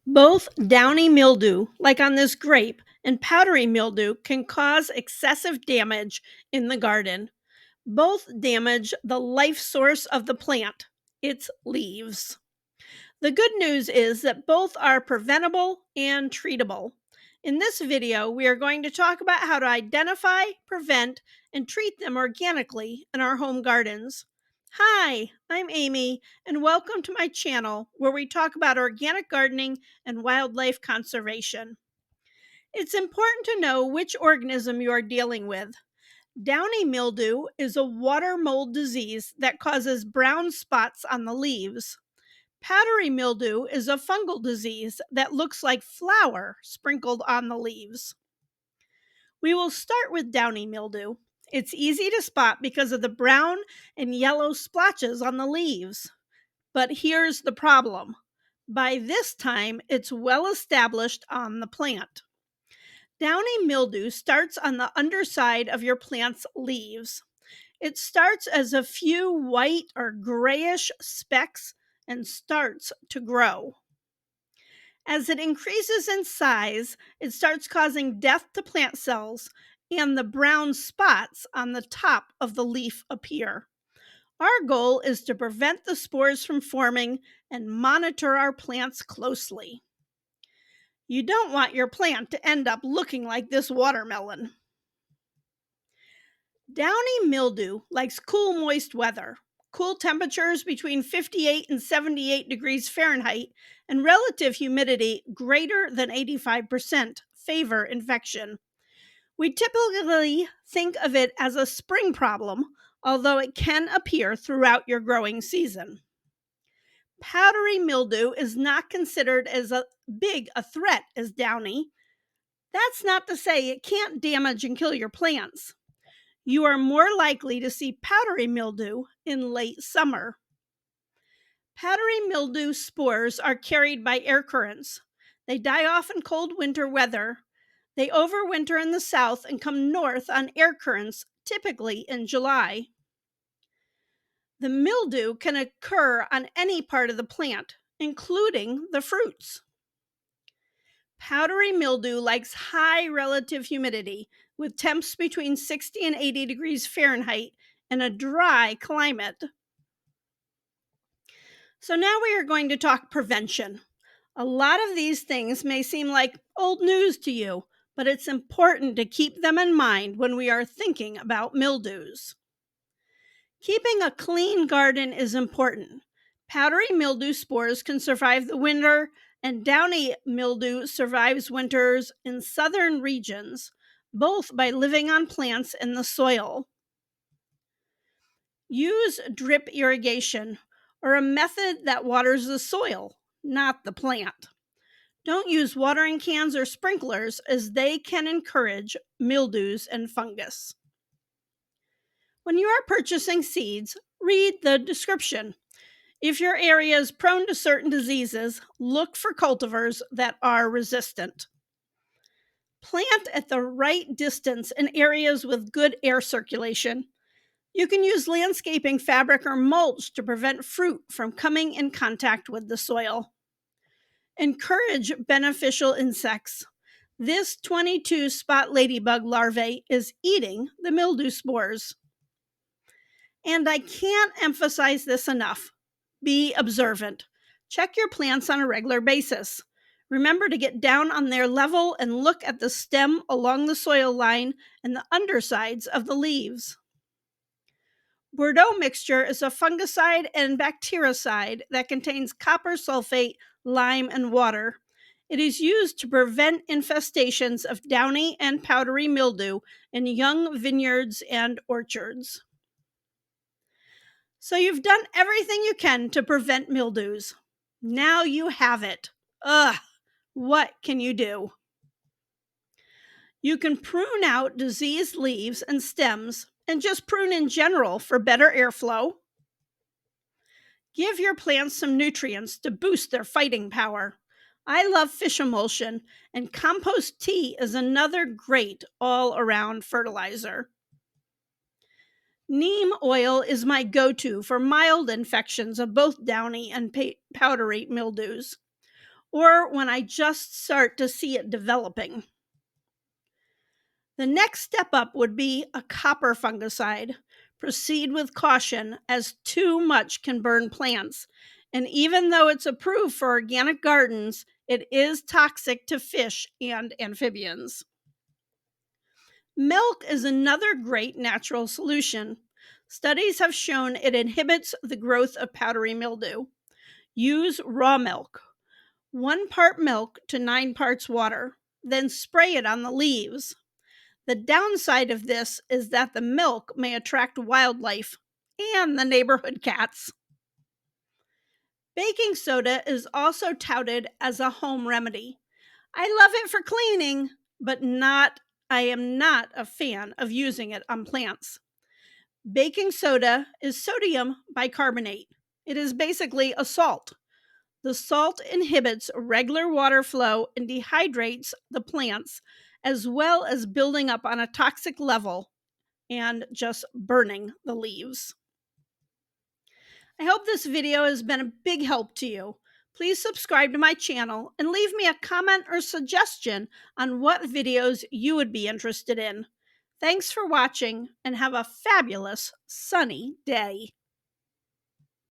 Both downy mildew, like on this grape, and powdery mildew can cause excessive damage in the garden. Both damage the life source of the plant, its leaves. The good news is that both are preventable and treatable. In this video, we are going to talk about how to identify, prevent, and treat them organically in our home gardens. Hi, I'm Amy, and welcome to my channel where we talk about organic gardening and wildlife conservation. It's important to know which organism you are dealing with. Downy mildew is a water mold disease that causes brown spots on the leaves. Powdery mildew is a fungal disease that looks like flour sprinkled on the leaves. We will start with downy mildew. It's easy to spot because of the brown and yellow splotches on the leaves. But here's the problem. By this time, it's well established on the plant. Downy mildew starts on the underside of your plant's leaves. It starts as a few white or grayish specks and starts to grow. As it increases in size, it starts causing death to plant cells, and the brown spots on the top of the leaf appear. Our goal is to prevent the spores from forming and monitor our plants closely. You don't want your plant to end up looking like this watermelon. Downy mildew likes cool, moist weather. Cool temperatures between 58 and 78 degrees Fahrenheit and relative humidity greater than 85% favor infection. We typically think of it as a spring problem, although it can appear throughout your growing season. Powdery mildew is not considered as big a threat as downy. That's not to say it can't damage and kill your plants. You are more likely to see powdery mildew in late summer. Powdery mildew spores are carried by air currents. They die off in cold winter weather. They overwinter in the south and come north on air currents, typically in July. The mildew can occur on any part of the plant, including the fruits. Powdery mildew likes high relative humidity with temps between 60 and 80 degrees Fahrenheit and a dry climate. So now we are going to talk prevention. A lot of these things may seem like old news to you, but it's important to keep them in mind when we are thinking about mildews. Keeping a clean garden is important. Powdery mildew spores can survive the winter, and downy mildew survives winters in southern regions, both by living on plants in the soil. Use drip irrigation, or a method that waters the soil, not the plant. Don't use watering cans or sprinklers, as they can encourage mildews and fungus. When you are purchasing seeds, read the description. If your area is prone to certain diseases, look for cultivars that are resistant. Plant at the right distance in areas with good air circulation. You can use landscaping fabric or mulch to prevent fruit from coming in contact with the soil. Encourage beneficial insects. This 22 spot ladybug larvae is eating the mildew spores. And I can't emphasize this enough. Be observant. Check your plants on a regular basis. Remember to get down on their level and look at the stem along the soil line and the undersides of the leaves. Bordeaux mixture is a fungicide and bactericide that contains copper sulfate, lime, and water. It is used to prevent infestations of downy and powdery mildew in young vineyards and orchards. So you've done everything you can to prevent mildews. Now you have it. What can you do? You can prune out diseased leaves and stems and just prune in general for better airflow. Give your plants some nutrients to boost their fighting power. I love fish emulsion, and compost tea is another great all-around fertilizer. Neem oil is my go-to for mild infections of both downy and powdery mildews. or when I just start to see it developing. The next step up would be a copper fungicide. Proceed with caution, as too much can burn plants. And even though it's approved for organic gardens, it is toxic to fish and amphibians. Milk is another great natural solution. Studies have shown it inhibits the growth of powdery mildew. Use raw milk, 1 part milk to 9 parts water, then spray it on the leaves. The downside of this is that the milk may attract wildlife and the neighborhood cats. Baking soda is also touted as a home remedy. I love it for cleaning, but I am not a fan of using it on plants. Baking soda is sodium bicarbonate. It is basically a salt. The salt inhibits regular water flow and dehydrates the plants, as well as building up on a toxic level and just burning the leaves. I hope this video has been a big help to you. Please subscribe to my channel and leave me a comment or suggestion on what videos you would be interested in. Thanks for watching and have a fabulous sunny day.